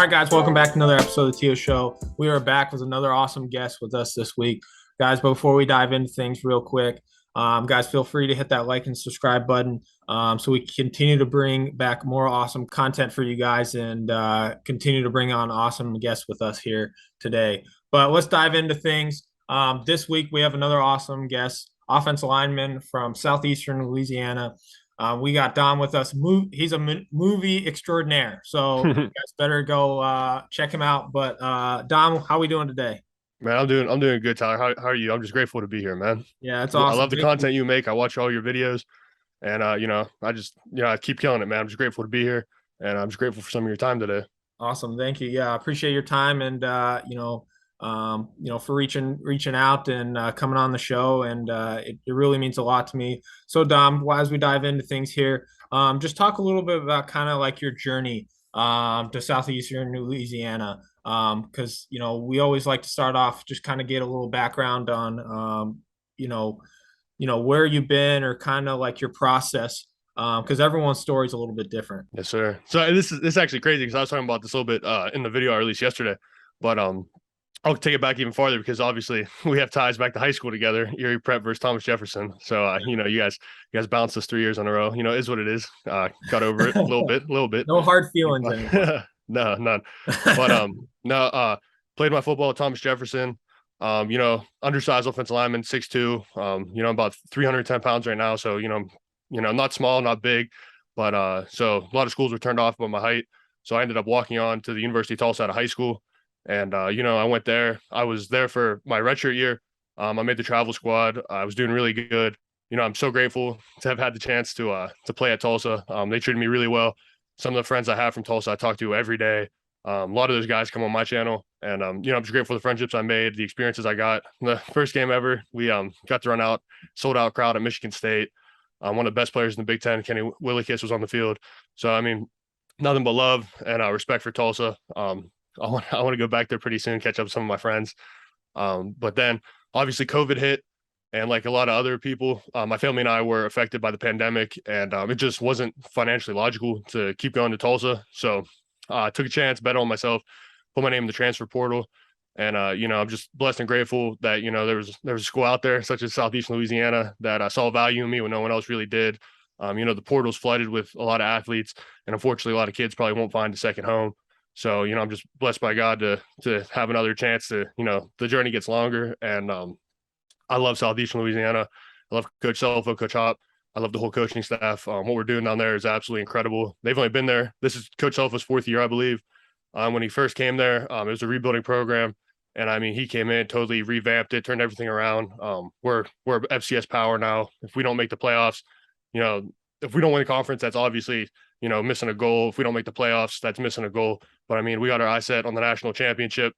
right, guys, welcome back to another episode of the Tio Show. We are back with another awesome guest with us this week. Guys, before we dive into things real quick, guys, feel free to hit that like and subscribe button so we continue to bring back more awesome content for you guys and continue to bring on awesome guests with us here today. But let's dive into things. This week, we have another awesome guest, offensive lineman from Southeastern Louisiana. We got Dom with us. He's a movie extraordinaire, so you guys better go check him out. But Dom, how we doing today? Man, I'm doing good, Tyler. How are you? I'm just grateful to be here, man. Yeah, it's I awesome. love the content you make. I watch all your videos, and I keep killing it, man. I'm just grateful to be here, and I'm just grateful for some of your time today. Awesome, thank you. Yeah, I appreciate your time and for reaching out and coming on the show, and it really means a lot to me. So, Dom, as we dive into things here, just talk a little bit about kind of like your journey to Southeastern Louisiana, because we always like to start off just kind of get a little background on where you've been or kind of like your process, because everyone's story is a little bit different. Yes, sir. So this is actually crazy because I was talking about this a little bit in the video I released yesterday, but I'll take it back even farther because obviously we have ties back to high school together. Erie Prep versus Thomas Jefferson. So you guys bounced us 3 years in a row. Is what it is. Got over it a little bit. No hard feelings anymore. No, none. But no, played my football at Thomas Jefferson. Undersized offensive lineman, 6'2". I'm about 310 pounds right now. So not small, not big, but so a lot of schools were turned off by my height. So I ended up walking on to the University of Tulsa out of high school. And, I went there. I was there for my redshirt year. I made the travel squad. I was doing really good. I'm so grateful to have had the chance to play at Tulsa. They treated me really well. Some of the friends I have from Tulsa, I talk to every day. A lot of those guys come on my channel. And, I'm just grateful for the friendships I made, the experiences I got. The first game ever, we got to run out, sold out crowd at Michigan State. One of the best players in the Big Ten, Kenny Willikiss, was on the field. So, nothing but love and respect for Tulsa. I want to go back there pretty soon, catch up with some of my friends. But then obviously COVID hit, and like a lot of other people, my family and I were affected by the pandemic, and it just wasn't financially logical to keep going to Tulsa. So I took a chance, bet on myself, put my name in the transfer portal. And, I'm just blessed and grateful that, there was a school out there such as Southeastern Louisiana that saw value in me when no one else really did. The portal's flooded with a lot of athletes, and unfortunately a lot of kids probably won't find a second home. So, I'm just blessed by God to have another chance to, the journey gets longer. And I love Southeastern Louisiana. I love Coach Selfo, Coach Hop. I love the whole coaching staff. What we're doing down there is absolutely incredible. They've only been there. This is Coach Selfo's fourth year, I believe. When he first came there, it was a rebuilding program. And he came in, totally revamped it, turned everything around. We're FCS power now. If we don't make the playoffs, if we don't win the conference, that's obviously, missing a goal. If we don't make the playoffs, that's missing a goal. But we got our eye set on the national championship,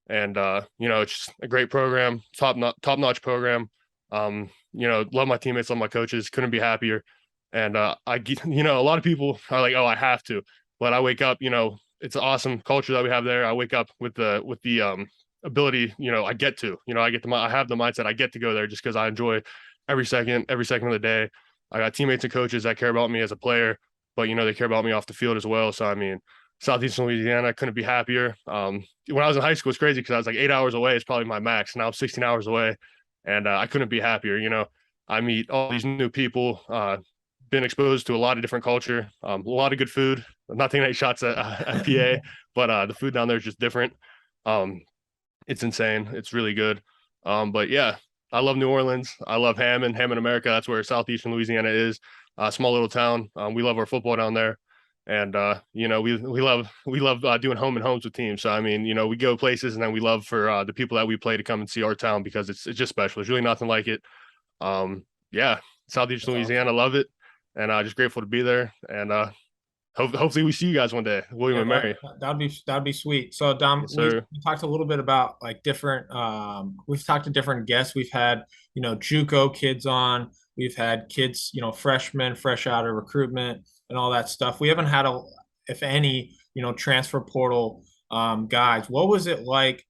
and it's just a great program, top notch program. Love my teammates, love my coaches. Couldn't be happier. And a lot of people are like, oh, I have to, but I wake up. It's an awesome culture that we have there. I wake up with the ability. I have the mindset. I get to go there just because I enjoy every second of the day. I got teammates and coaches that care about me as a player, but they care about me off the field as well. So Southeastern Louisiana, couldn't be happier. When I was in high school, it's crazy because I was like 8 hours away. It's probably my max. Now I'm 16 hours away, and I couldn't be happier. I meet all these new people. Been exposed to a lot of different culture, a lot of good food. I'm not taking any shots at PA, but the food down there is just different. It's insane. It's really good. But yeah, I love New Orleans. I love Hammond, America. That's where Southeastern Louisiana is. Small little town. We love our football down there. And, we love doing home and homes with teams. So, we go places, and then we love for the people that we play to come and see our town because it's just special. There's really nothing like it. Yeah, Southeastern Louisiana, love it. And just grateful to be there. And hopefully we see you guys one day, William and Mary. That'd be sweet. So, Dom, Yes, we talked a little bit about like different, we've talked to different guests. We've had, JUCO kids on. We've had kids, freshmen, fresh out of recruitment and all that stuff. We haven't had if any, transfer portal guys. What was it like,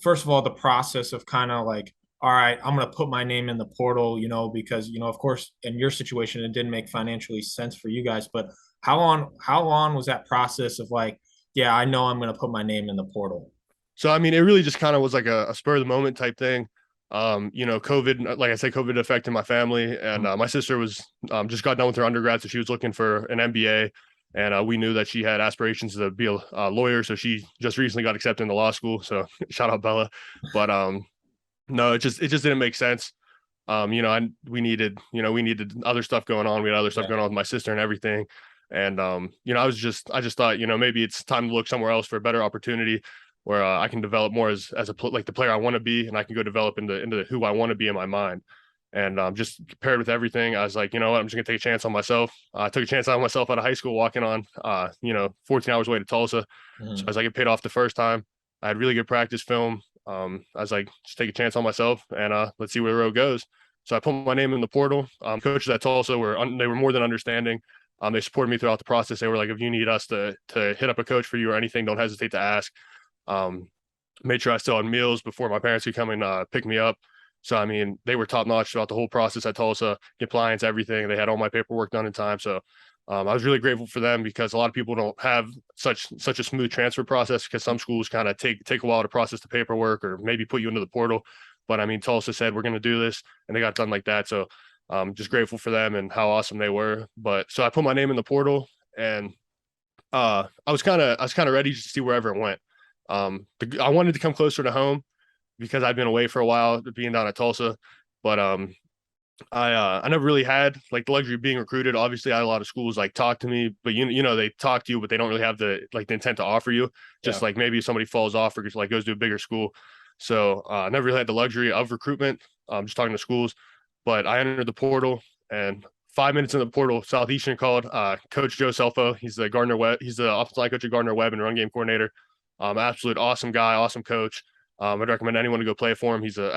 first of all, the process of kind of like, all right, I'm going to put my name in the portal, because, of course, in your situation, it didn't make financially sense for you guys. But how long was that process of like, Yeah, I know I'm going to put my name in the portal. So I mean, it really just kind of was like a spur of the moment type thing. COVID, like I said, COVID affected my family, and my sister was just got done with her undergrad, so she was looking for an MBA, and we knew that she had aspirations to be a lawyer, so she just recently got accepted into law school. So shout out Bella, but no, it just didn't make sense. We needed other stuff going on. We had other stuff Yeah. going on with my sister and everything. And I just thought, maybe it's time to look somewhere else for a better opportunity where I can develop more like the player I want to be, and I can go develop into who I want to be in my mind. And just paired with everything, I was like, you know what, I'm just gonna take a chance on myself. I took a chance on myself out of high school, walking on 14 hours away to Tulsa. So I Mhm. was like, it paid off the first time. I had really good practice film. I was like, just take a chance on myself, and let's see where the road goes. So I put my name in the portal. Coaches at Tulsa they were more than understanding. They supported me throughout the process. They were like, if you need us to hit up a coach for you or anything, don't hesitate to ask. Um, Made sure I still had meals before my parents could come and pick me up. So I mean, they were top notch throughout the whole process at Tulsa, compliance, everything. They had all my paperwork done in time. So I was really grateful for them because a lot of people don't have such a smooth transfer process because some schools kind of take a while to process the paperwork or maybe put you into the portal. But I mean, Tulsa said we're going to do this, and they got done like that. So just grateful for them and how awesome they were. But so I put my name in the portal, and I was kind of ready to see wherever it went. I wanted to come closer to home because I've been away for a while, being down at Tulsa. But I never really had like the luxury of being recruited. Obviously, I had a lot of schools like talk to me, but they talk to you, but they don't really have the intent to offer you. Just Yeah. like maybe if somebody falls off or just like goes to a bigger school. So I never really had the luxury of recruitment. Just talking to schools, but I entered the portal, and 5 minutes in the portal, Southeastern called Coach Joe Selfo. He's the Gardner Webb. He's the offensive line coach at Gardner Webb and run game coordinator. Absolute awesome guy, awesome coach. I'd recommend anyone to go play for him. He's an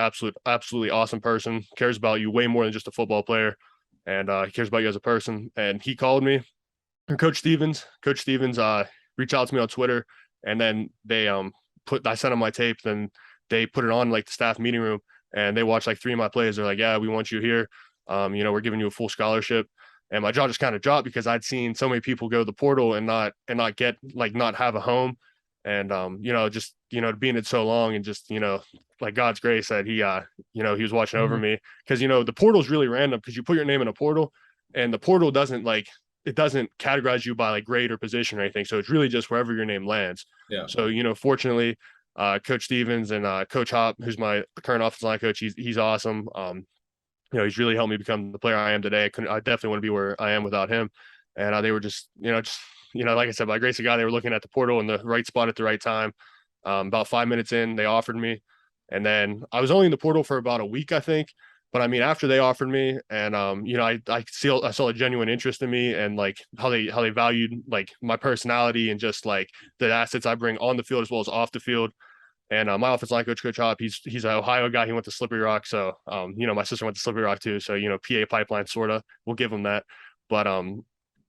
absolutely awesome person. Cares about you way more than just a football player, and he cares about you as a person. And he called me, and Coach Stevens, reached out to me on Twitter, and then I sent him my tape. Then they put it on like the staff meeting room, and they watched like three of my plays. They're like, "Yeah, we want you here. We're giving you a full scholarship." And my jaw just kind of dropped because I'd seen so many people go to the portal and not get like not have a home, and just being it so long, and just like God's grace that he was watching over Mhm. me, because the portal is really random because you put your name in a portal, and the portal doesn't categorize you by like grade or position or anything. So it's really just wherever your name lands. Yeah. So fortunately, Coach Stevens and Coach Hop, who's my current offensive line coach, he's awesome. He's really helped me become the player I am today. I definitely want to be where I am without him. And they were like I said, by grace of God, they were looking at the portal in the right spot at the right time. About 5 minutes in, they offered me, and then I was only in the portal for about a week, I think. But I mean, after they offered me, and I saw a genuine interest in me, and like how they valued like my personality and just like the assets I bring on the field as well as off the field. And my offensive line coach, Coach Hop, he's an Ohio guy. He went to Slippery Rock, so my sister went to Slippery Rock too. So PA pipeline sorta. We'll give him that. But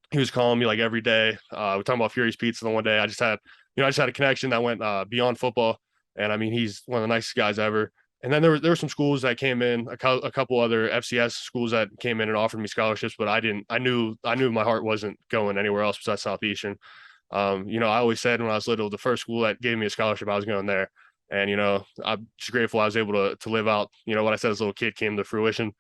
he was calling me like every day. We're talking about Fury's Pizza the one day. I just had a connection that went beyond football, and I mean he's one of the nicest guys ever. And then there were some schools that came in, a couple other FCS schools that came in and offered me scholarships, but I didn't. I knew my heart wasn't going anywhere else besides Southeastern. I always said when I was little, the first school that gave me a scholarship, I was going there. And I'm just grateful I was able to live out what I said as a little kid came to fruition.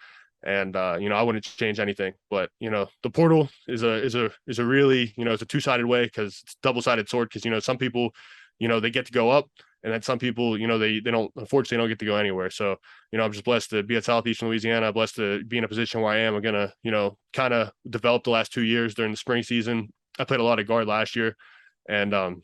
And I wouldn't change anything. But the portal is a really it's a two-sided way, because it's a double-sided sword, because some people they get to go up, and then some people they don't, unfortunately, don't get to go anywhere. So I'm just blessed to be at Southeastern Louisiana, blessed to be in a position where I am. I'm gonna kind of develop the last 2 years during the spring season. I played a lot of guard last year, and a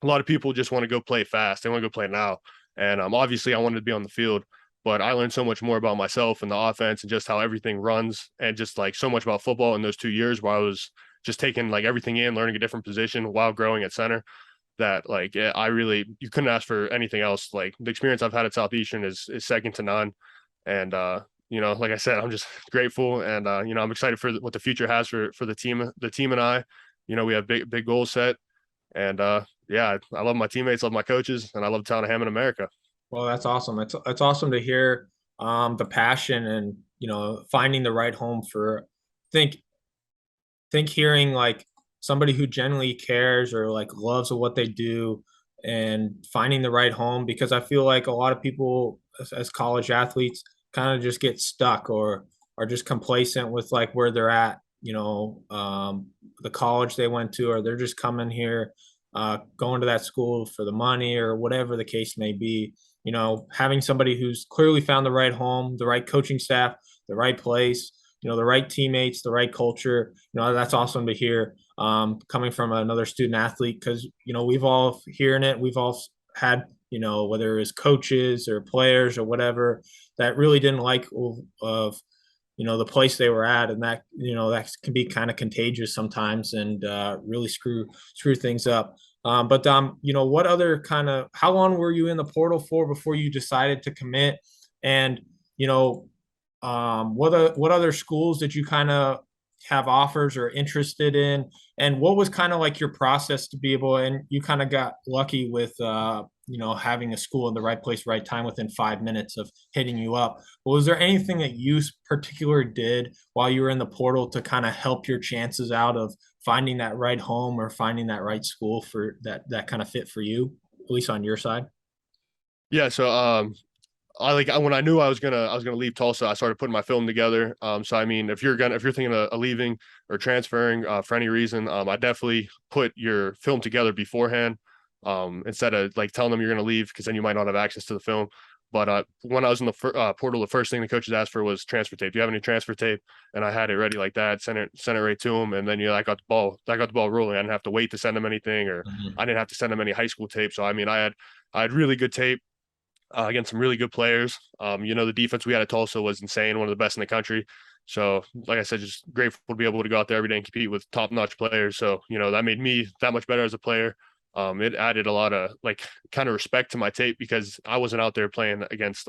lot of people just want to go play fast. They want to go play now. And obviously I wanted to be on the field, but I learned so much more about myself and the offense and just how everything runs, and just like so much about football in those 2 years where I was just taking like everything in, learning a different position while growing at center, that like you couldn't ask for anything else. Like the experience I've had at Southeastern is second to none. And like I said, I'm just grateful, and I'm excited for what the future has for the team and I. We have big goals set, and yeah, I love my teammates, love my coaches, and I love the town of Hammond, America. Well, that's awesome. It's awesome to hear the passion and finding the right home for think hearing like somebody who genuinely cares or like loves what they do and finding the right home, because I feel like a lot of people as college athletes kind of just get stuck or are just complacent with like where they're at, the college they went to, or they're just coming here, going to that school for the money or whatever the case may be. Having somebody who's clearly found the right home, the right coaching staff, the right place, the right teammates, the right culture, that's awesome to hear, coming from another student athlete, because, we've all hearing it. We've all had, whether it's coaches or players or whatever, that really didn't like of the place they were at, and that can be kind of contagious sometimes, and really screw things up. But what other how long were you in the portal for before you decided to commit? And you know, what other schools did you kind of have offers or interested in? And what was kind of like your process to be able, and you kind of got lucky with having a school in the right place, right time within 5 minutes of hitting you up. But was there anything that you particular did while you were in the portal to kind of help your chances out of finding that right home or finding that right school for that kind of fit for you, at least on your side? Yeah, so when I knew I was gonna leave Tulsa, I started putting my film together. So I mean, if you're thinking of leaving or transferring for any reason, I definitely put your film together beforehand, instead of like telling them you're gonna leave, because then you might not have access to the film. But when I was in the portal, the first thing the coaches asked for was transfer tape. Do you have any transfer tape? And I had it ready like that. Sent it right to them, and then I got the ball rolling. I didn't have to wait to send them anything, or Mhm. I didn't have to send them any high school tape. So I mean, I had really good tape against some really good players. The defense we had at Tulsa was insane, one of the best in the country. So, like I said, just grateful to be able to go out there every day and compete with top-notch players. So, that made me that much better as a player. It added a lot of like kind of respect to my tape, because I wasn't out there playing against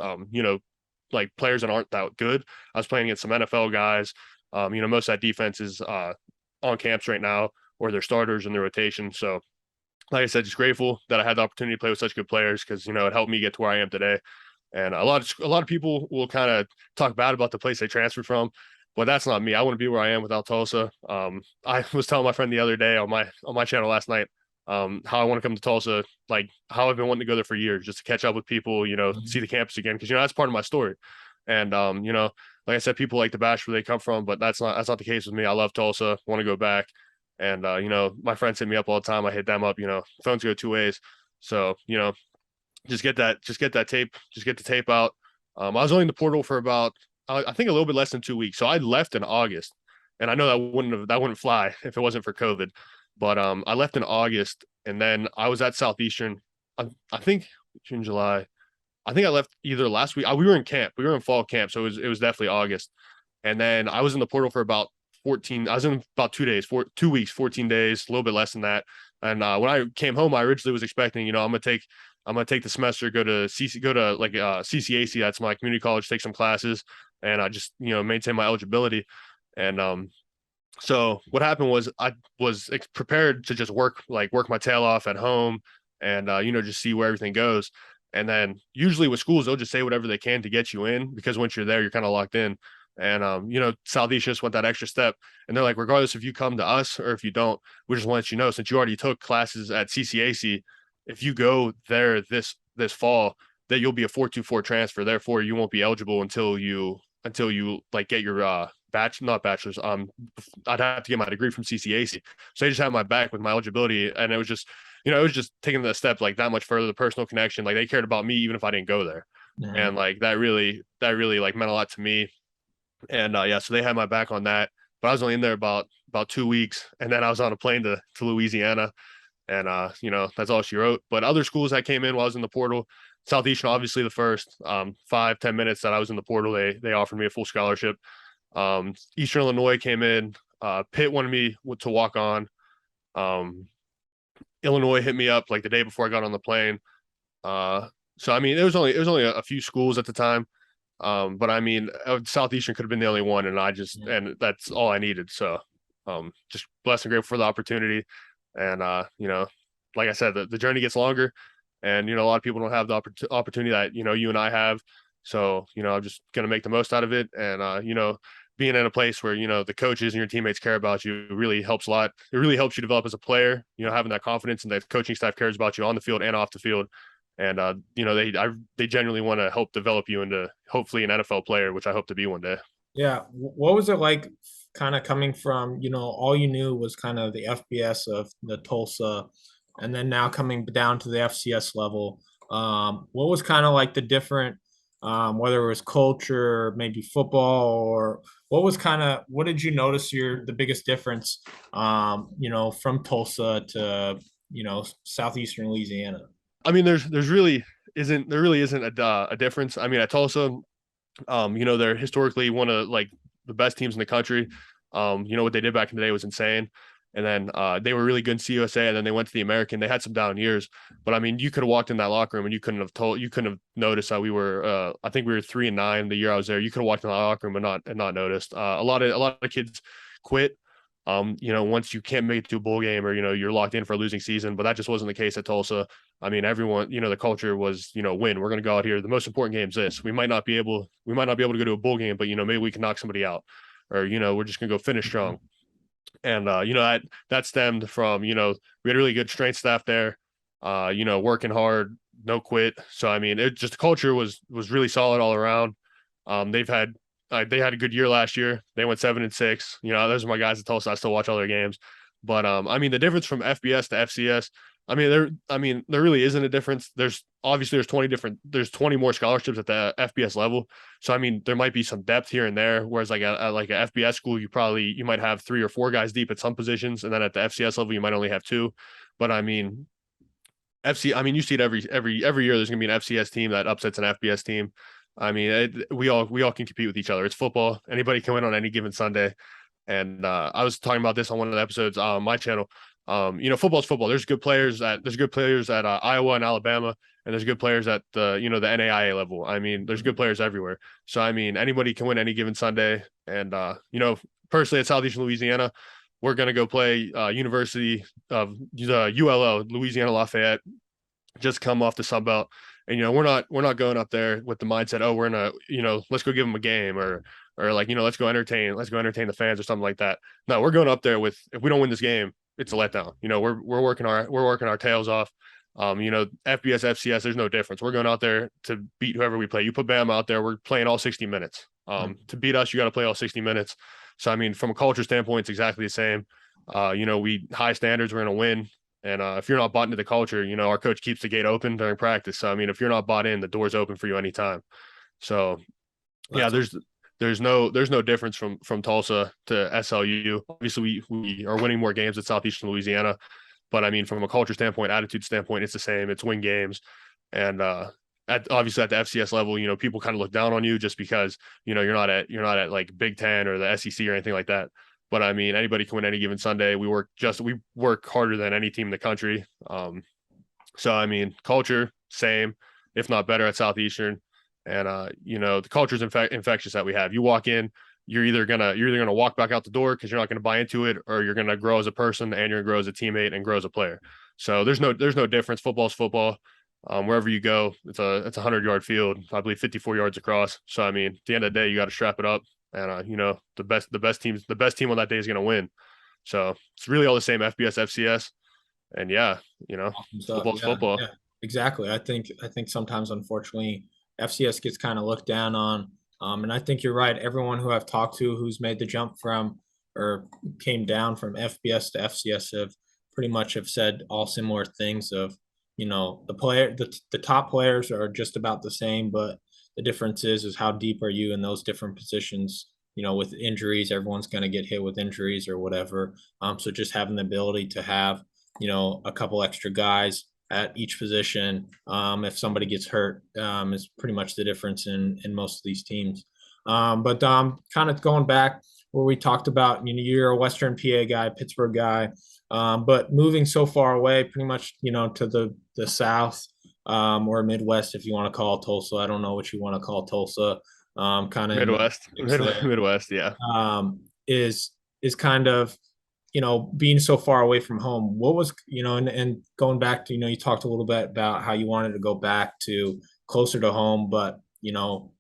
like players that aren't that good. I was playing against some NFL guys. Most of that defense is on camps right now, or they're starters in their rotation. So like I said, just grateful that I had the opportunity to play with such good players, because it helped me get to where I am today. And a lot of people will kind of talk bad about the place they transferred from, but that's not me. I wouldn't be where I am without Tulsa. I was telling my friend the other day on my channel last night, how I want to come to Tulsa, like how I've been wanting to go there for years, just to catch up with people, see the campus again, because that's part of my story. And like I said, people like to bash where they come from, but that's not the case with me. I love Tulsa, want to go back. And my friends hit me up all the time. I hit them up. Phones go two ways. So just get that tape, just get the tape out. I was only in the portal for about I think a little bit less than 2 weeks. So I left in August, and I know that wouldn't fly if it wasn't for COVID. But I left in August, and then I was at Southeastern. I think June, July. I think I left either last week. We were in camp. We were in fall camp, so it was definitely August. And then I was in the portal for about 14. I was in about 2 days, 2 weeks, 14 days, a little bit less than that. And when I came home, I originally was expecting, I'm gonna take the semester, go to like CCAC, that's my community college, take some classes, and I just maintain my eligibility. And so what happened was I was prepared to just work my tail off at home, and just see where everything goes. And then usually with schools, they'll just say whatever they can to get you in, because once you're there, you're kind of locked in. And Southeast just went that extra step, and they're like, regardless if you come to us or if you don't, we just want to let you know, since you already took classes at CCAC, if you go there this fall, that you'll be a 4.24 transfer. Therefore, you won't be eligible until you like get your not bachelor's. I'd have to get my degree from CCAC. So they just had my back with my eligibility, and it was just taking the step like that much further, the personal connection. Like they cared about me even if I didn't go there. Mhm. And like that really like meant a lot to me. And yeah, so they had my back on that. But I was only in there about 2 weeks, and then I was on a plane to Louisiana, and that's all she wrote. But other schools that came in while I was in the portal, Southeastern obviously the first 5-10 minutes that I was in the portal, they offered me a full scholarship. Eastern Illinois came in. Pitt wanted me to walk on. Um, Illinois hit me up like the day before I got on the plane. So I mean, it was only a few schools at the time. But I mean, Southeastern could have been the only one, and that's all I needed. So, just blessed and grateful for the opportunity. And like I said, the journey gets longer, and a lot of people don't have the opportunity that you and I have. So I'm just gonna make the most out of it, and being in a place where, the coaches and your teammates care about you really helps a lot. It really helps you develop as a player, having that confidence and that coaching staff cares about you on the field and off the field. And, they genuinely want to help develop you into hopefully an NFL player, which I hope to be one day. Yeah. What was it like kind of coming from, all you knew was kind of the FBS of the Tulsa and then now coming down to the FCS level? What was kind of like the different, whether it was culture, maybe football, or what did you notice the biggest difference, from Tulsa to, Southeastern Louisiana? I mean, there really isn't a difference. I mean, at Tulsa, they're historically one of like the best teams in the country. What they did back in the day was insane. And then they were really good in CUSA, and then they went to the American. They had some down years, but I mean, you could have walked in that locker room and you couldn't have noticed how we were. I think we were 3-9 the year I was there. You could have walked in the locker room and not noticed. A lot of kids quit. Once you can't make it to a bowl game or you're locked in for a losing season, but that just wasn't the case at Tulsa. I mean, everyone, the culture was, win. We're going to go out here. The most important game is this. We might not be able to go to a bowl game, but maybe we can knock somebody out, or we're just going to go finish strong. And that stemmed from we had a really good strength staff there, working hard, no quit. So I mean, it just the culture was really solid all around. They had a good year last year. They went 7-6. Those are my guys at Tulsa. I still watch all their games. But I mean, the difference from FBS to FCS, there really isn't a difference. There's 20 more scholarships at the FBS level. So I mean, there might be some depth here and there. Whereas like a FBS school, you might have 3 or 4 guys deep at some positions, and then at the FCS level, you might only have 2. But I mean, you see it every year. There's gonna be an FCS team that upsets an FBS team. I mean, we all can compete with each other. It's football. Anybody can win on any given Sunday. And I was talking about this on one of the episodes on my channel. Football's football. There's good players at Iowa and Alabama, and there's good players at the NAIA level. I mean, there's good players everywhere. So I mean, anybody can win any given Sunday. And personally at Southeastern Louisiana, we're gonna go play University of the ULO, Louisiana Lafayette. Just come off the Sun Belt. And we're not going up there with the mindset, oh, we're gonna, let's go give them a game or like, let's go entertain the fans or something like that. No, we're going up there with, if we don't win this game, it's a letdown. We're working our tails off. FBS, FCS, there's no difference. We're going out there to beat whoever we play. You put Bama out there, we're playing all 60 minutes. To beat us, you got to play all 60 minutes. So I mean, from a culture standpoint, it's exactly the same. We high standards, we're going to win. And if you're not bought into the culture, our coach keeps the gate open during practice. So I mean, if you're not bought in, the door's open for you anytime. So yeah, there's no difference from Tulsa to SLU. Obviously, we are winning more games at Southeastern Louisiana, but I mean, from a culture standpoint, attitude standpoint, it's the same. It's win games, and obviously at the FCS level, people kind of look down on you just because you're not at like Big Ten or the SEC or anything like that. But I mean, anybody can win any given Sunday. We work harder than any team in the country. So I mean, culture same, if not better at Southeastern. And the culture is infectious that we have. You walk in, you're either gonna walk back out the door because you're not gonna buy into it, or you're gonna grow as a person and you're gonna grow as a teammate and grow as a player. So there's no difference. Football's football. Wherever you go, it's a 100-yard field, I believe 54 yards across. So I mean, at the end of the day, you got to strap it up. And the best team on that day is going to win. So it's really all the same, FBS, FCS, and yeah, football's football. Yeah, exactly. I think sometimes, unfortunately, FCS gets kind of looked down on. And I think you're right. Everyone who I've talked to who's made the jump from or came down from FBS to FCS have pretty much have said all similar things of, the top players are just about the same, but the difference is how deep are you in those different positions? With injuries, everyone's going to get hit with injuries or whatever. So just having the ability to have, a couple extra guys at each position, if somebody gets hurt, is pretty much the difference in most of these teams. But kind of going back where we talked about, you're a Western PA guy, Pittsburgh guy, but moving so far away, pretty much, to the South. Or Midwest, if you want to call Tulsa. I don't know what you want to call Tulsa. Kind of Midwest, yeah. Is kind of, being so far away from home. What was, and going back to, you talked a little bit about how you wanted to go back to closer to home, but,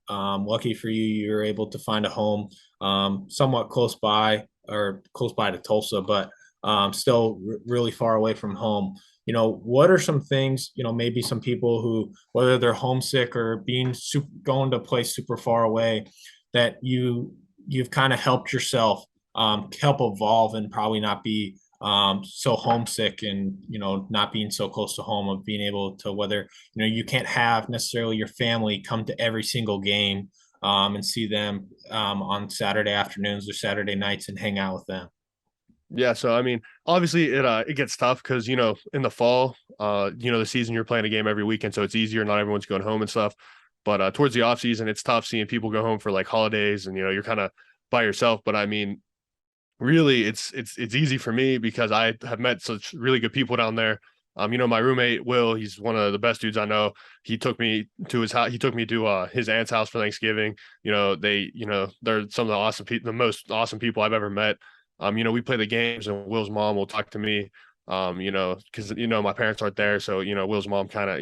lucky for you, you're able to find a home somewhat close by to Tulsa, but still really far away from home. What are some things, maybe some people who, whether they're homesick or going to a place super far away, that you've kind of helped yourself help evolve and probably not be so homesick and not being so close to home, of being able to, whether you can't have necessarily your family come to every single game and see them on Saturday afternoons or Saturday nights and hang out with them. Yeah, so I mean, obviously it gets tough because in the fall, the season you're playing a game every weekend, so it's easier. Not everyone's going home and stuff. But towards the off season, it's tough seeing people go home for like holidays, and you're kind of by yourself. But I mean, really, it's easy for me because I have met such really good people down there. My roommate Will, he's one of the best dudes I know. He took me to his house. He took me to his aunt's house for Thanksgiving. They're some of the most awesome people I've ever met. We play the games, and Will's mom will talk to me. Because my parents aren't there, so Will's mom kind of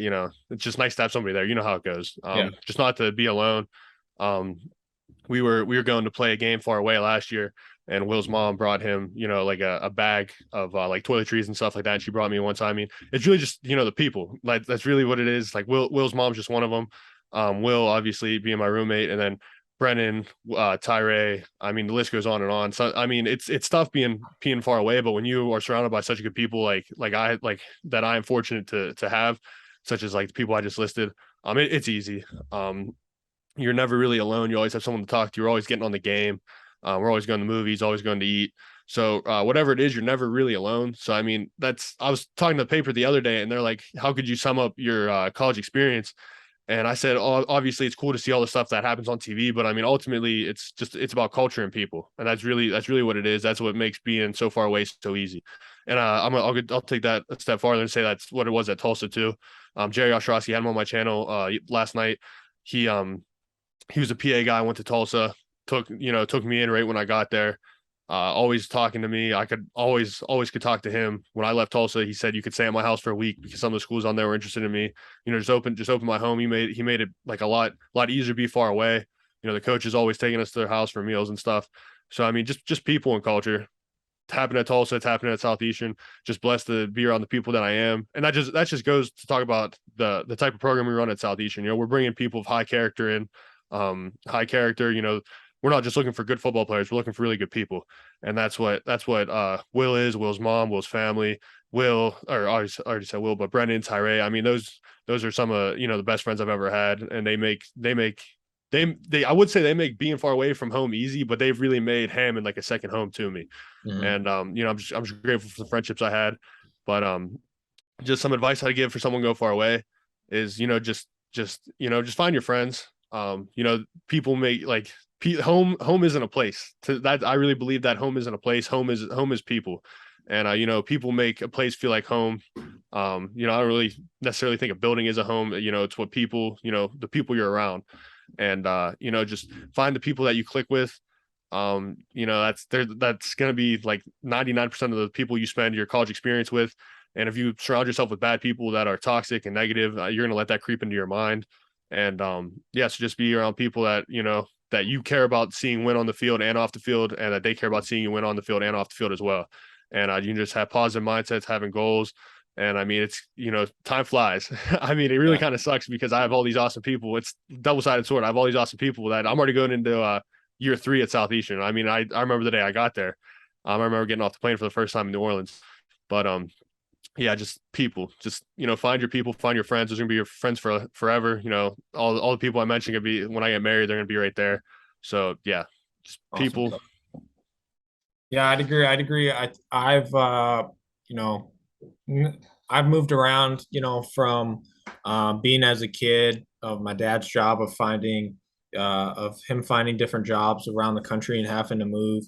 it's just nice to have somebody there. You know how it goes. Yeah. Just not to be alone. Um, we were going to play a game far away last year, and Will's mom brought him, like a bag of like toiletries and stuff like that. And she brought me one time. I mean, it's really just the people. Like that's really what it is. Like Will's mom's just one of them. Will obviously being my roommate, and then Brennan, Tyre. I mean, the list goes on and on. So I mean, it's tough being far away, but when you are surrounded by such good people, like that, I am fortunate to have, such as like the people I just listed. It's easy. You're never really alone. You always have someone to talk to. You're always getting on the game. We're always going to movies, always going to eat. So whatever it is, you're never really alone. So I mean, I was talking to the paper the other day, and they're like, "How could you sum up your college experience?" And I said, "Oh, obviously, it's cool to see all the stuff that happens on TV, but I mean, ultimately, it's about culture and people, and that's really what it is. That's what makes being so far away so easy." And I'll take that a step farther and say that's what it was at Tulsa too. Jerry Ostrowski had him on my channel last night. He he was a PA guy. Went to Tulsa, took me in right when I got there. Always talking to me. I could always could talk to him. When I left Tulsa, he said you could stay at my house for a week because some of the schools on there were interested in me. Just open my home. He made it like a lot easier to be far away. The coach is always taking us to their house for meals and stuff. So I mean, just people and culture. It's happening at Tulsa. It's happening at Southeastern. Just blessed to be around the people that I am, and that just goes to talk about the type of program we run at Southeastern. We're bringing people of high character in, high character. We're not just looking for good football players. We're looking for really good people, and that's what Will is. Will's mom, Will's family, Will, or I already said Will, but Brendan, Tyre. I mean, those are some of the best friends I've ever had, and they I would say they make being far away from home easy, but they've really made Hammond like a second home to me. Mm-hmm. And I'm just grateful for the friendships I had. But just some advice I'd give for someone go far away is just find your friends. People make like home isn't a place. To that, I really believe that home isn't a place. Home is people. And people make a place feel like home. I don't really necessarily think a building is a home. It's what people, the people you're around. And just find the people that you click with. That's going to be like 99% of the people you spend your college experience with. And if you surround yourself with bad people that are toxic and negative, you're going to let that creep into your mind. And so just be around people that that you care about seeing win on the field and off the field, and that they care about seeing you win on the field and off the field as well. And you can just have positive mindsets, having goals. And I mean, it's time flies. I mean, it really kind of sucks because I have all these awesome people. It's double-sided sword. I have all these awesome people that I'm already going into year 3 at Southeastern. I mean, I remember the day I got there. I remember getting off the plane for the first time in New Orleans. But just people. Just find your people, find your friends. Those are gonna be your friends for forever. All the people I mentioned gonna be, when I get married, they're gonna be right there. So yeah, just Awesome. people. Yeah, I'd agree. I've moved around, from being as a kid, of my dad's job, of him finding different jobs around the country and having to move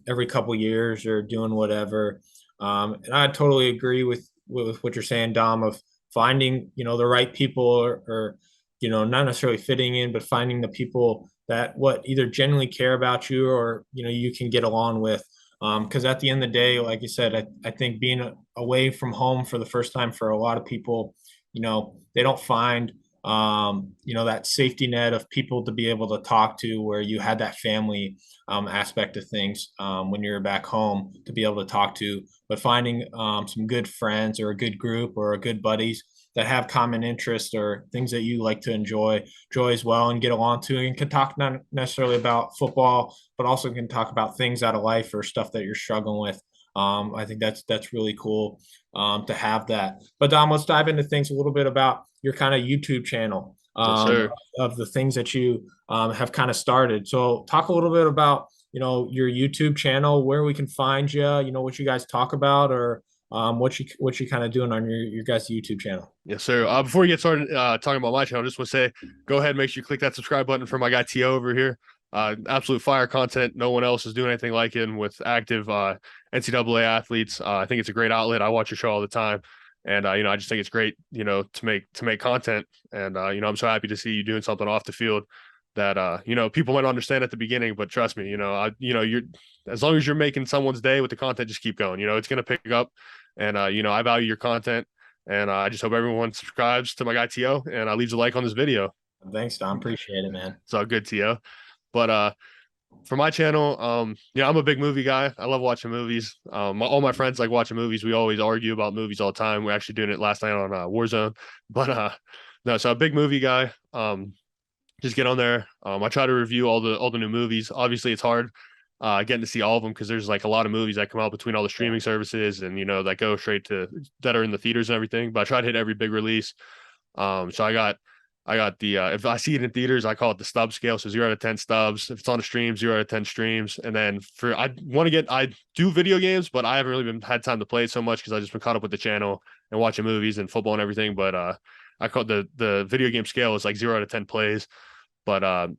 every couple years or doing whatever. And I totally agree with what you're saying, Dom, of finding, the right people, or not necessarily fitting in, but finding the people that either genuinely care about you, or you can get along with. Because at the end of the day, like you said, I think being away from home for the first time for a lot of people, they don't find that safety net of people to be able to talk to, where you had that family aspect of things when you're back home to be able to talk to, but finding some good friends or a good group or a good buddies that have common interests or things that you like to enjoy as well and get along to, and can talk not necessarily about football, but also can talk about things out of life or stuff that you're struggling with. I think that's really cool to have that. But Dom, let's dive into things a little bit about your kind of YouTube channel, Yes, sir. of the things that you have kind of started. So talk a little bit about your YouTube channel, where we can find you, what you guys talk about, or what you kind of doing on your guys' YouTube channel. Yes, sir. Before we get started talking about my channel, I just want to say, go ahead and make sure you click that subscribe button for my guy T.O. over here. Absolute fire content. No one else is doing anything like it with active NCAA athletes. I think it's a great outlet. I watch your show all the time. And, I just think it's great, to make content. And, I'm so happy to see you doing something off the field that, people might not understand at the beginning, but trust me, you're, as long as you're making someone's day with the content, just keep going. It's going to pick up. And, I value your content. And I just hope everyone subscribes to my guy T.O. and leaves a like on this video. Thanks, Dom. Appreciate it, man. It's all good, T.O. But for my channel, I'm a big movie guy. I love watching movies. All my friends like watching movies. We always argue about movies all the time. We're actually doing it last night on Warzone. But no, so a big movie guy. Just get on there. I try to review all the new movies. Obviously, it's hard getting to see all of them because there's like a lot of movies that come out between all the streaming services and that go straight to that are in the theaters and everything. But I try to hit every big release. So I got the if I see it in theaters, I call it the stub scale. So 0 out of 10 stubs. If it's on a stream, 0 out of 10 streams. And then I do video games, but I haven't really had time to play it so much because I just been caught up with the channel and watching movies and football and everything. But I call the video game scale is like 0 out of 10 plays. But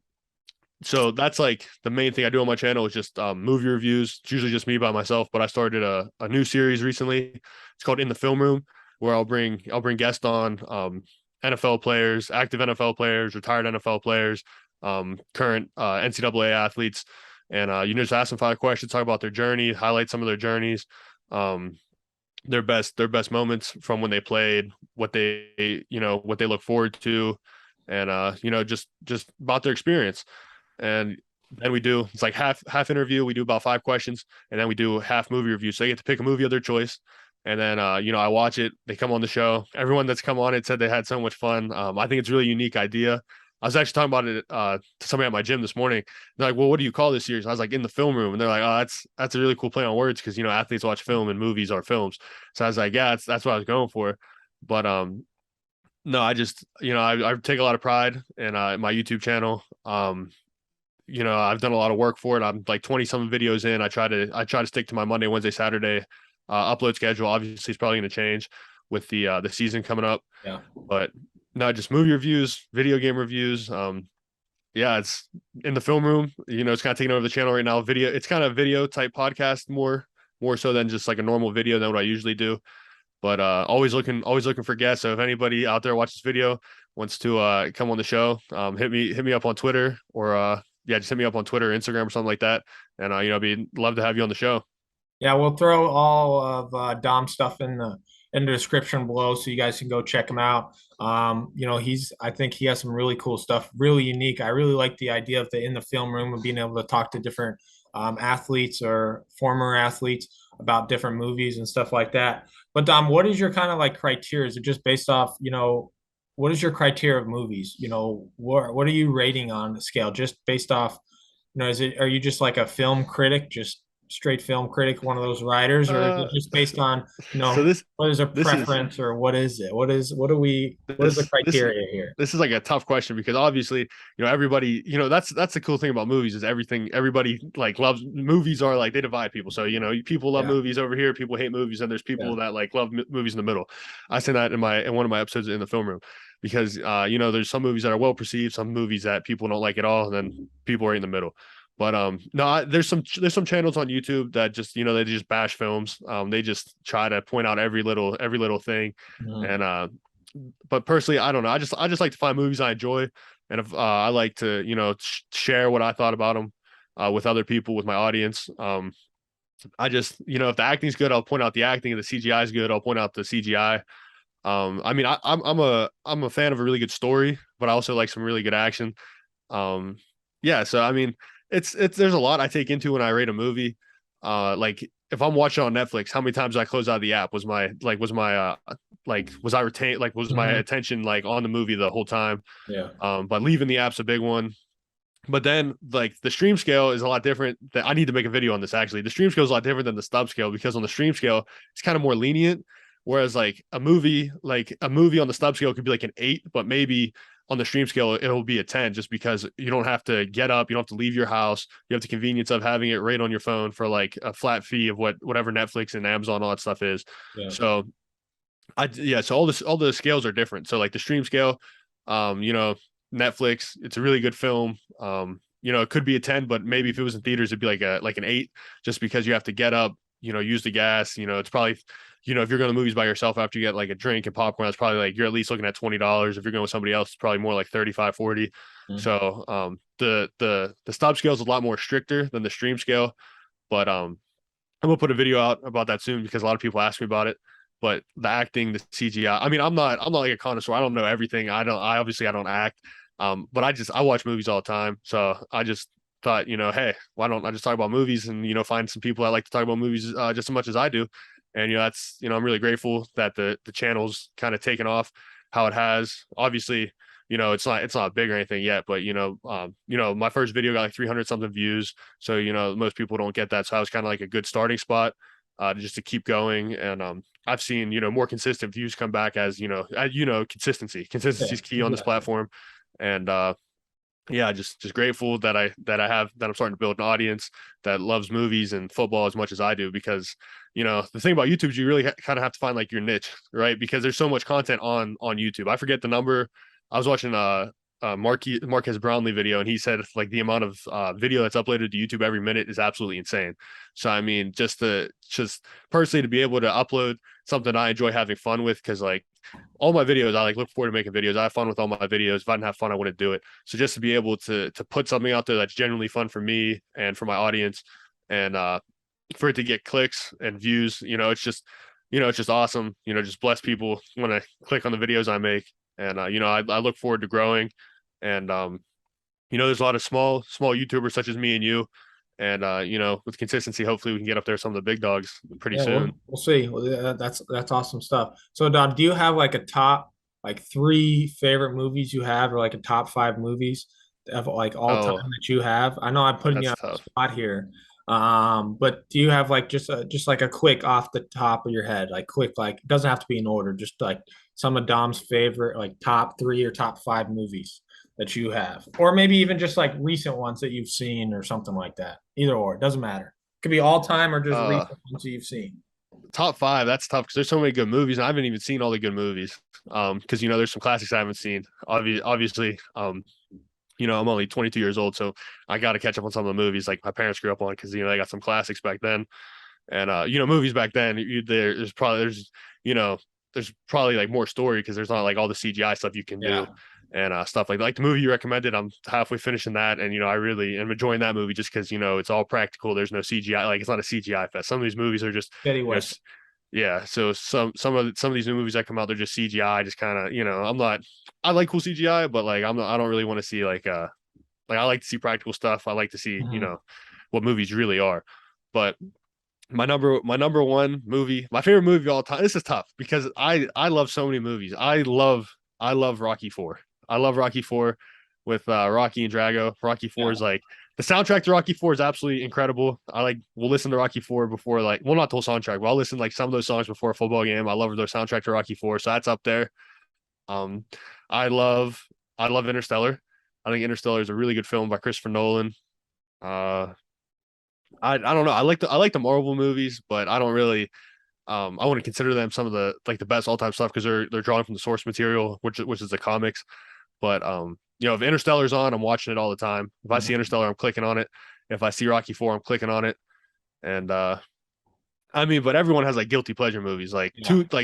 so that's like the main thing I do on my channel is just movie reviews. It's usually just me by myself, but I started a new series recently. It's called In the Film Room, where I'll bring guests on NFL players, active NFL players, retired NFL players, current NCAA athletes, and just ask them 5 questions, talk about their journey, highlight some of their journeys, their best moments from when they played, what they look forward to, and just about their experience. And then it's like half interview. We do about 5 questions, and then we do half movie review. So they get to pick a movie of their choice. And then, I watch it. They come on the show. Everyone that's come on it said they had so much fun. I think it's a really unique idea. I was actually talking about it to somebody at my gym this morning. They're like, well, what do you call this series? I was like, In the Film Room. And they're like, oh, that's a really cool play on words because, athletes watch film and movies are films. So I was like, yeah, that's what I was going for. But no, I just, I take a lot of pride in my YouTube channel. I've done a lot of work for it. I'm like 20-some videos in. I try to stick to my Monday, Wednesday, Saturday upload schedule. Obviously it's probably going to change with the season coming up. Yeah. But no, just movie reviews, video game reviews. It's In the Film Room. It's kind of taking over the channel right now. It's kind of a video type podcast more so than just like a normal video than what I usually do. But always looking for guests. So if anybody out there watches this video wants to come on the show, hit me up on Twitter or just hit me up on Twitter, Instagram, or something like that. And love to have you on the show. Yeah, we'll throw all of Dom's stuff in the description below so you guys can go check him out. I think he has some really cool stuff, really unique. I really like the idea of In the Film Room and being able to talk to different athletes or former athletes about different movies and stuff like that. But Dom, what is your kind of like criteria? Is it just based off, what is your criteria of movies? What are you rating on the scale? Just based off, are you just like a film critic, just straight film critic, one of those writers, or is it just based on so what is a preference, or what is it? What is the criteria here? This is like a tough question because obviously everybody that's the cool thing about movies is everybody like loves movies are like they divide people. So people love movies over here, people hate movies, and there's people that like love movies in the middle. I say that in one of my episodes In the Film Room because there's some movies that are well perceived, some movies that people don't like at all, and then people are in the middle. But no, there's some channels on YouTube that just they just bash films. They just try to point out every little thing. Mm-hmm. And but personally, I don't know. I just like to find movies I enjoy, and if I like to share what I thought about them with other people, with my audience. I just if the acting's good, I'll point out the acting. If the CGI is good, I'll point out the CGI. I mean, I'm a fan of a really good story, but I also like some really good action. Um, yeah, so I mean, it's there's a lot I take into when I rate a movie. Like if I'm watching on Netflix, how many times I close out the app? Was I retained, like was my Hmm. attention like on the movie the whole time? Yeah. But leaving the app's a big one. But then like the stream scale is a lot different. That I need to make a video on this actually. The stream scale is a lot different than the stub scale because on the stream scale it's kind of more lenient, whereas like a movie on the stub scale could be like an 8, but maybe on the stream scale it'll be a 10 just because you don't have to get up, you don't have to leave your house, you have the convenience of having it right on your phone for like a flat fee of whatever Netflix and Amazon all that stuff is. Yeah. So so all the scales are different. So like the stream scale, you know, Netflix, it's a really good film. You know, it could be a 10, but maybe if it was in theaters, it'd be like an 8, just because you have to get up, you know, use the gas. You know, it's probably, you know, if you're going to movies by yourself after you get like a drink and popcorn, it's probably like you're at least looking at $20. If you're going with somebody else, it's probably more like 35, 40. Mhm. So the stop scale is a lot more stricter than the stream scale. But I'm gonna put a video out about that soon because a lot of people ask me about it. But the acting, the CGI. I mean, I'm not like a connoisseur. I don't know everything. I obviously I don't act. But I watch movies all the time. So I just thought, you know, hey, why don't I just talk about movies and, you know, find some people that like to talk about movies just as much as I do. And you know, that's, you know, I'm really grateful that the channel's kind of taken off how it has. Obviously, you know, it's not big or anything yet, but you know, my first video got like 300 something views. So, you know, most people don't get that. So I was kind of like a good starting spot just to keep going. And I've seen, you know, more consistent views come back as, you know, consistency. Yeah. Consistency is key on this Exactly. platform. And yeah, just grateful that I'm starting to build an audience that loves movies and football as much as I do, because you know the thing about YouTube is you really kind of have to find like your niche, right? Because there's so much content on YouTube. I forget the number. I was watching Marquez Brownlee video, and he said like the amount of video that's uploaded to YouTube every minute is absolutely insane. So I mean, just personally to be able to upload something I enjoy having fun with, because like all my videos, I like look forward to making videos. I have fun with all my videos. If I didn't have fun, I wouldn't do it. So just to be able to put something out there that's genuinely fun for me and for my audience, and for it to get clicks and views, you know, it's just awesome. You know, just bless people when I click on the videos I make, and you know, I look forward to growing, and you know, there's a lot of small YouTubers such as me and you, and you know, with consistency, hopefully we can get up there some of the big dogs pretty Yeah, soon. we'll see. Well, yeah, that's awesome stuff. So, Don, do you have like a top like three favorite movies you have, or like a top five movies of like all time Oh, that you have? I know I'm putting you that's on the tough. spot here, but do you have like just like a quick off the top of your head, like quick, like it doesn't have to be in order, just like some of Dom's favorite like top three or top five movies that you have, or maybe even just like recent ones that you've seen or something like that. Either or, it doesn't matter. Could be all time or just Uh, recent ones you've seen. Top five, that's tough because there's so many good movies, and I haven't even seen all the good movies. Because you know, there's some classics I haven't seen. Obviously, you know, I'm only 22 years old, so I got to catch up on some of the movies like my parents grew up on, because you know they got some classics back then. And you know, movies back then, you know, there's probably like more story because there's not like all the CGI stuff you can do, Yeah. and stuff like the movie you recommended. I'm halfway finishing that, and you know, I really am enjoying that movie just because you know it's all practical. There's no CGI. Like it's not a CGI fest. Some of these movies are just, Steady you know, West. yeah. So some of these new movies that come out, they're just CGI. Just kind of, you know, I'm not. I like cool CGI, but like I'm not. I don't really want to see like I like to see practical stuff. I like to see, you Mhm. know, what movies really are. But my number one movie, my favorite movie of all time. This is tough because I love so many movies. I love Rocky Four. I love Rocky Four with Rocky and Drago. Rocky Four Yeah. is like the soundtrack to Rocky Four is absolutely incredible. We'll listen to Rocky Four before like well not the whole soundtrack, but I'll listen like some of those songs before a football game. I love their soundtrack to Rocky Four, so that's up there. Um, I love I love Interstellar. I think Interstellar is a really good film by Christopher Nolan. Uh, I don't know. I like the Marvel movies, but I don't really I wouldn't consider them some of the like the best all time stuff because they're drawing from the source material, which is the comics. But you know, if Interstellar's on, I'm watching it all the time. If I see Mhm. Interstellar, I'm clicking on it. If I see Rocky Four, I'm clicking on it. And I mean, but everyone has like guilty pleasure movies. Yeah.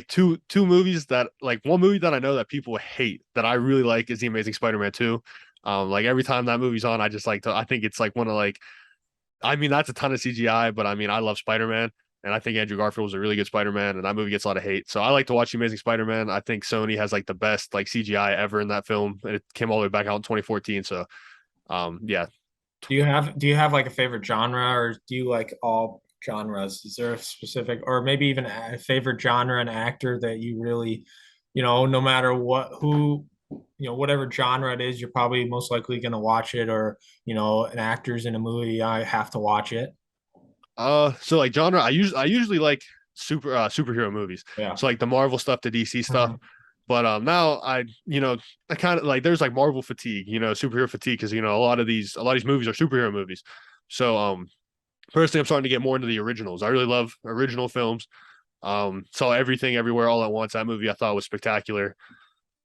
Two movies that like one movie that I know that people hate that I really like is The Amazing Spider-Man 2. Like every time that movie's on, I think it's like one of like I mean, that's a ton of CGI, but I mean, I love Spider-Man. And I think Andrew Garfield was a really good Spider-Man, and that movie gets a lot of hate. So I like to watch The Amazing Spider-Man. I think Sony has like the best like CGI ever in that film. It came all the way back out in 2014. So yeah. Do you have like a favorite genre, or do you like all genres? Is there a specific, or maybe even a favorite genre and actor that you really, no matter what, who, whatever genre it is, you're probably most likely going to watch it, or, an actor's in a movie, I have to watch it. So like genre, I usually like superhero movies. Yeah. So like the Marvel stuff, the DC stuff. Mhm. But now I kind of like there's like Marvel fatigue, superhero fatigue because a lot of these movies are superhero movies. So personally I'm starting to get more into the originals. I really love original films. Saw Everything Everywhere All at Once. That movie I thought was spectacular.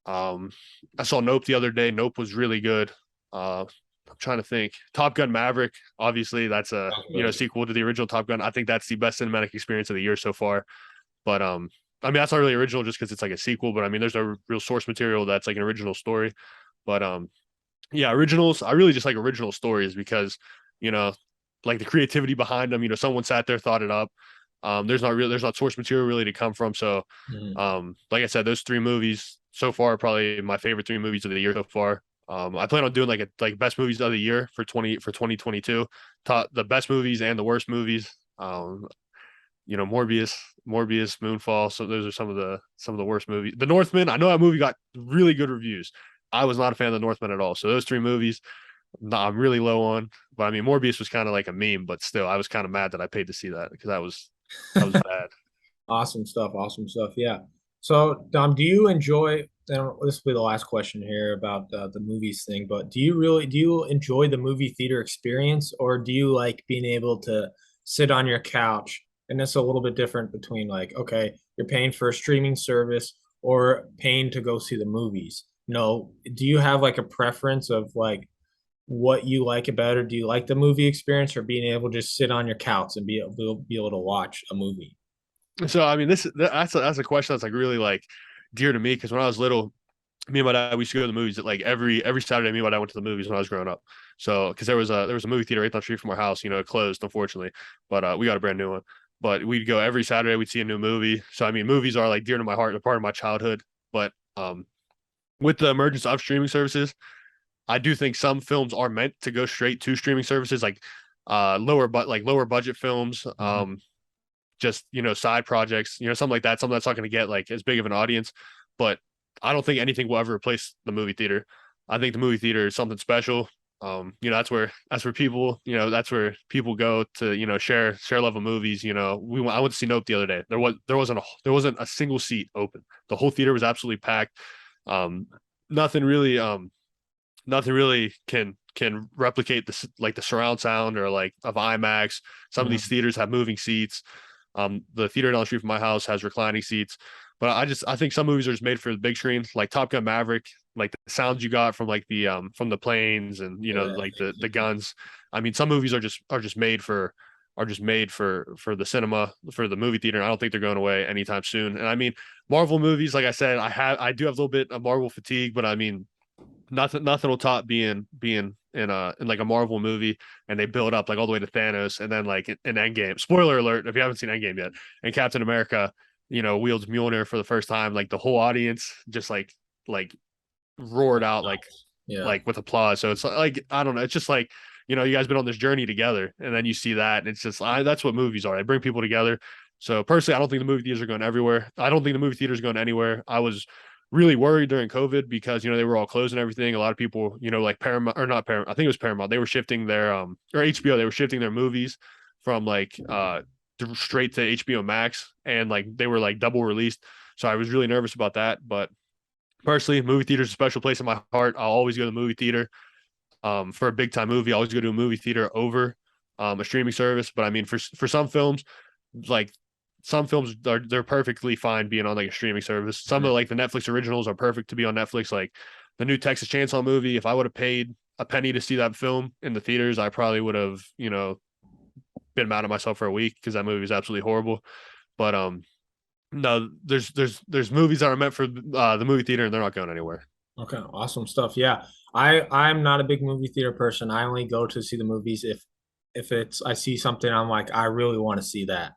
Um, I saw Nope the other day. Nope was really good. I'm trying to think. Top Gun Maverick, obviously, that's a sequel to the original Top Gun. I think that's the best cinematic experience of the year so far. But I mean that's not really original just because it's like a sequel. But I mean, there's no real source material that's like an original story. But yeah, originals. I really just like original stories because you know, like the creativity behind them. Someone sat there, thought it up. There's not source material really to come from. So Mhm. like I said, those three movies so far are probably my favorite three movies of the year so far. I plan on doing like best movies of the year for 2022, top the best movies and the worst movies. Morbius, Moonfall. So those are some of the worst movies. The Northman. I know that movie got really good reviews. I was not a fan of the Northman at all. So those three movies, I'm really low on. But I mean, Morbius was kind of like a meme, but still, I was kind of mad that I paid to see that because that was bad. Awesome stuff. Awesome stuff. Yeah. So, Dom, do you enjoy, and this will be the last question here about the movies thing, but do you enjoy the movie theater experience, or do you like being able to sit on your couch? And that's a little bit different between like, okay, you're paying for a streaming service or paying to go see the movies. Do you have like a preference of like what you like about it? Do you like the movie experience, or being able to just sit on your couch and be able to watch a movie? So I mean, that's a question that's like really like dear to me because when I was little, me and my dad we used to go to the movies at like every Saturday. Me and my dad went to the movies when I was growing up. So because there was a movie theater right down the street from our house. It closed unfortunately, but we got a brand new one. But we'd go every Saturday. We'd see a new movie. So I mean, movies are like dear to my heart, a part of my childhood. But with the emergence of streaming services, I do think some films are meant to go straight to streaming services, like lower budget films. Mhm. Just side projects, something like that, something that's not going to get like as big of an audience. But I don't think anything will ever replace the movie theater. I think the movie theater is something special. That's where people go to share love of movies. I went to see Nope the other day. There wasn't a single seat open. The whole theater was absolutely packed. um nothing really nothing really can replicate this like the surround sound or like of IMAX. Some of these Mhm. theaters have moving seats. The theater down the street from my house has reclining seats. But I think some movies are just made for the big screen, like Top Gun Maverick, like the sounds you got from like the from the planes and Yeah. like the guns. I mean, some movies are just made for the cinema, for the movie theater. And I don't think they're going away anytime soon. And I mean, Marvel movies, like I said, I do have a little bit of Marvel fatigue, but I mean, nothing will top being in like a Marvel movie and they build up like all the way to Thanos and then like in Endgame. Spoiler alert if you haven't seen Endgame yet. And Captain America, wields Mjolnir for the first time. Like the whole audience just like roared out Yeah. like with applause. So it's like I don't know. It's just like you guys been on this journey together, and then you see that, and it's just that's what movies are. They bring people together. So personally, I don't think the movie theaters are going everywhere. I don't think the movie theaters are going anywhere. I was really worried during COVID because they were all closed and everything. A lot of people, like Paramount or not Paramount, I think it was Paramount. They were shifting their or HBO. They were shifting their movies from like straight to HBO Max, and like they were like double released. So I was really nervous about that. But personally, movie theater is a special place in my heart. I'll always go to the movie theater for a big time movie. I always go to a movie theater over a streaming service. But I mean, for some films, like some films they're perfectly fine being on like a streaming service. Some of like the Netflix originals are perfect to be on Netflix. Like the new Texas Chainsaw movie. If I would have paid a penny to see that film in the theaters, I probably would have been mad at myself for a week because that movie is absolutely horrible. But no, there's movies that are meant for the movie theater and they're not going anywhere. Okay, awesome stuff. Yeah. I'm not a big movie theater person. I only go to see the movies if I see something I'm like I really want to see that.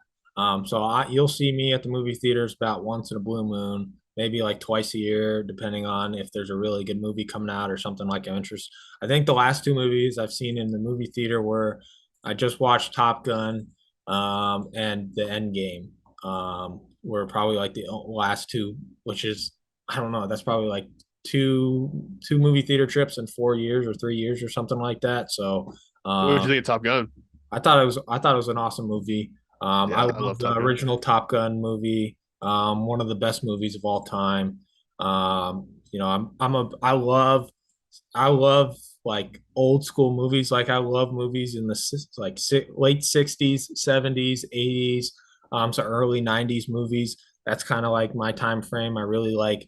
So you'll see me at the movie theaters about once in a blue moon, maybe like twice a year, depending on if there's a really good movie coming out or something like of interest. I think the last two movies I've seen in the movie theater were I just watched Top Gun, and The End Game. Were probably like the last two, which is I don't know. That's probably like two movie theater trips in 4 years or 3 years or something like that. So What would uh, you think of Top Gun? I thought it was an awesome movie. I Yeah, I love love the Top Gun. original Top Gun movie. One of the best movies of all time. I love like old school movies. Like I love movies in the late '60s, '70s, '80s, so early '90s movies. That's kind of like my time frame. I really like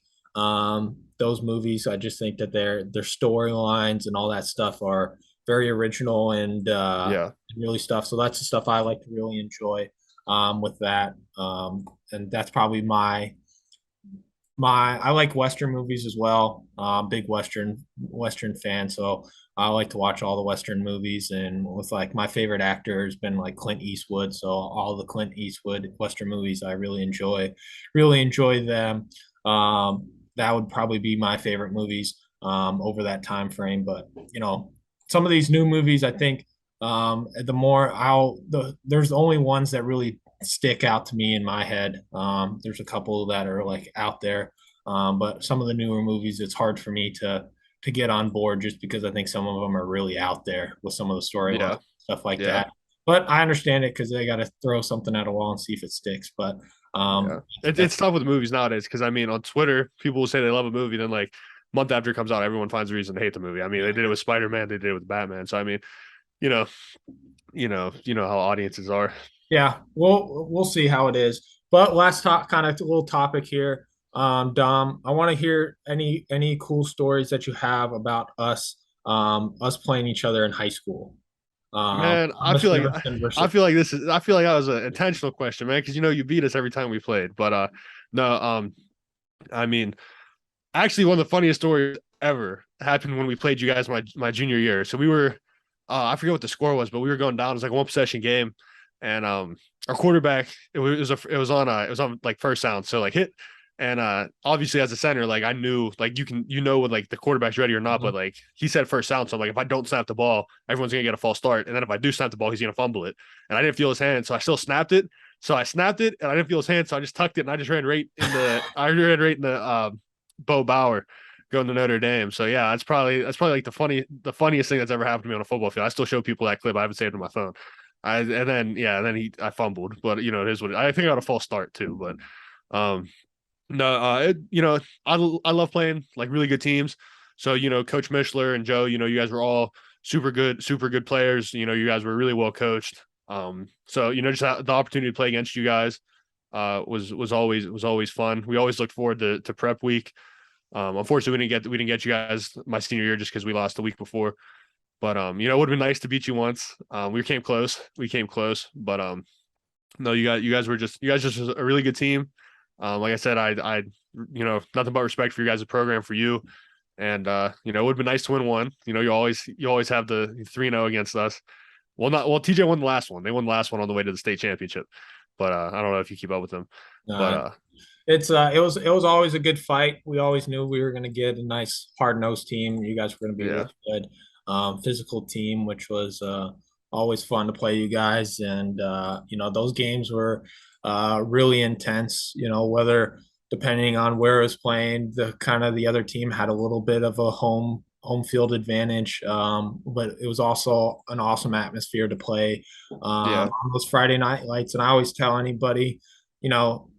those movies. I just think that their storylines and all that stuff are very original and Yeah, really stuff. So that's the stuff I like to really enjoy with that. And that's probably my I like Western movies as well. Big Western fan, so I like to watch all the Western movies. And with like my favorite actor has been like Clint Eastwood, so all the Clint Eastwood Western movies I really enjoy them. That would probably be my favorite movies over that time frame. But some of these new movies, I think there's only ones that really stick out to me in my head. There's a couple that are like out there, but some of the newer movies, it's hard for me to get on board just because I think some of them are really out there with some of the storylines, yeah, stuff like yeah, that. But I understand it because they got to throw something at a wall and see if it sticks. But yeah. that's It's tough with movies nowadays because I mean, on Twitter, people will say they love a movie, then like month after it comes out, everyone finds a reason to hate the movie. I mean, they did it with Spider-Man, they did it with Batman. So I mean, you know, you know how audiences are. yeah, we'll see how it is. But last talk, kind of a little topic here, Dom. I want to hear any cool stories that you have about us playing each other in high school. Man, Thomas Jefferson I versus. feel like I feel like that was an intentional question, man, because you beat us every time we played. But no, I mean, actually one of the funniest stories ever happened when we played you guys my junior year. So we were I forget what the score was, but we were going down. It was like a one possession game, and our quarterback it was on like first down, so like hit. And obviously as a center, like I knew like you know when like the quarterback's ready or not, but like he said first down, so I'm like if I don't snap the ball, everyone's gonna get a false start, and then if I do snap the ball, he's gonna fumble it, and I didn't feel his hand, so I still snapped it. So I snapped it, and I didn't feel his hand, so I just tucked it, and I ran right in the Bo Bauer going to Notre Dame. So yeah, that's probably like the funniest thing that's ever happened to me on a football field. I still show people that clip. I haven't saved it on my phone. I fumbled, but it is what I think I got a false start too. But um no, I love playing like really good teams. So Coach Mishler and Joe, you guys were all super good players. You guys were really well coached. So just the opportunity to play against you guys was always fun. We always looked forward to prep week. Unfortunately, we didn't get you guys my senior year just because we lost the week before. But it would have been nice to beat you once. We came close. But no, you guys just was a really good team. Like I said, I nothing but respect for you guys' program, for you, and it would have been nice to win one. You always have the 3-0 against us. TJ won the last one. They won the last one on the way to the state championship. But I don't know if you keep up with them. But Uh, it was always a good fight. We always knew we were going to get a nice hard nosed team. You guys were going to be yeah, really good, physical team, which was always fun to play you guys. And those games were really intense. Whether depending on where it was playing, the other team had a little bit of a home field advantage, but it was also an awesome atmosphere to play yeah, on those Friday night lights. And I always tell anybody,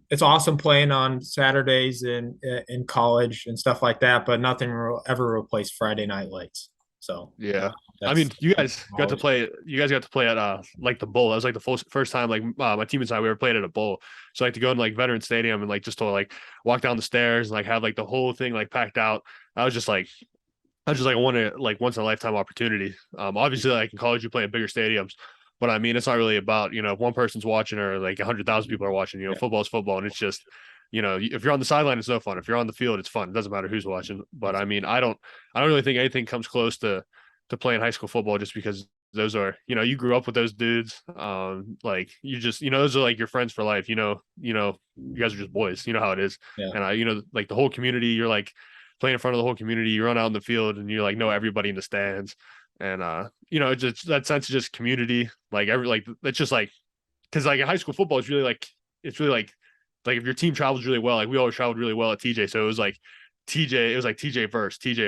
it's awesome playing on Saturdays in college and stuff like that, but nothing will ever replace Friday night lights. So yeah. I that's mean, you guys got to always. play. You guys got to play at like the bowl. That was like the first time like my teammates and I we were playing at a bowl. So like to go to like Veteran Stadium and like just to like walk down the stairs and like have like the whole thing like packed out. I was just like like once in a lifetime opportunity. Obviously like in college you play in bigger stadiums, but I mean it's not really about if one person's watching or like 100,000 people are watching. Yeah. Football is football, and it's just if you're on the sideline it's no fun. If you're on the field it's fun. It doesn't matter who's watching. But I mean I don't really think anything comes close to playing high school football just because those are, you grew up with those dudes. Like you just, those are like your friends for life. You guys are just boys. You know how it is. Yeah. And like the whole community, you're like playing in front of the whole community. You run out in the field and you like know everybody in the stands. And it's just that sense of just community. Like it's just like, because like in high school football, it's really like if your team travels really well, like we always traveled really well at TJ. So it was like TJ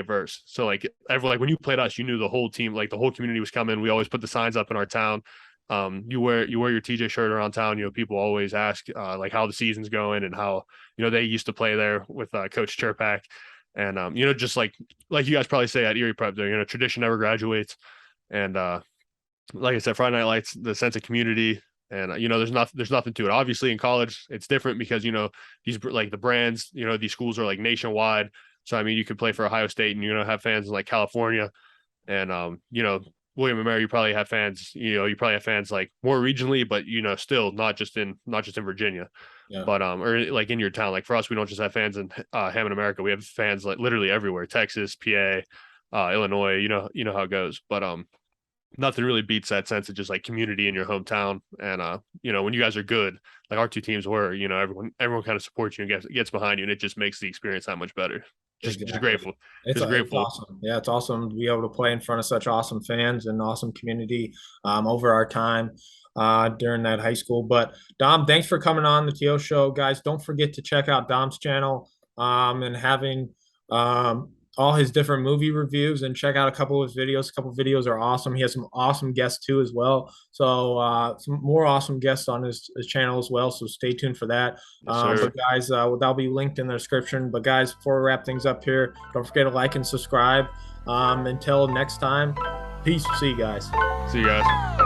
verse. So like like when you played us, you knew the whole team, like the whole community was coming. We always put the signs up in our town. You wear your TJ shirt around town. People always ask like how the season's going and how they used to play there with Coach Cherpak. And just like you guys probably say at Erie Prep there, tradition never graduates. And like I said, Friday Night Lights, the sense of community. And there's nothing to it. Obviously, in college, it's different because these like the brands, these schools are like nationwide. So I mean, you could play for Ohio State and have fans in like California, and William and Mary, you probably have fans. You probably have fans like more regionally, but still not just in Virginia, but or like in your town. Like for us, we don't just have fans in Hammond, America. We have fans like literally everywhere: Texas, PA, Illinois. You know how it goes, but nothing really beats that sense of just like community in your hometown. And when you guys are good, like our two teams were, everyone kind of supports you and gets behind you, and it just makes the experience that much better. Just grateful. It's awesome. Yeah, it's awesome to be able to play in front of such awesome fans and awesome community over our time during that high school. But Dom, thanks for coming on the TO show, guys. Don't forget to check out Dom's channel and having all his different movie reviews, and check out a couple of his videos. A couple of videos are awesome. He has some awesome guests too as well. So some more awesome guests on his channel as well. So stay tuned for that. Yes, but guys, that'll be linked in the description. But guys, before we wrap things up here, don't forget to like and subscribe. Until next time, peace. See you guys. See you guys.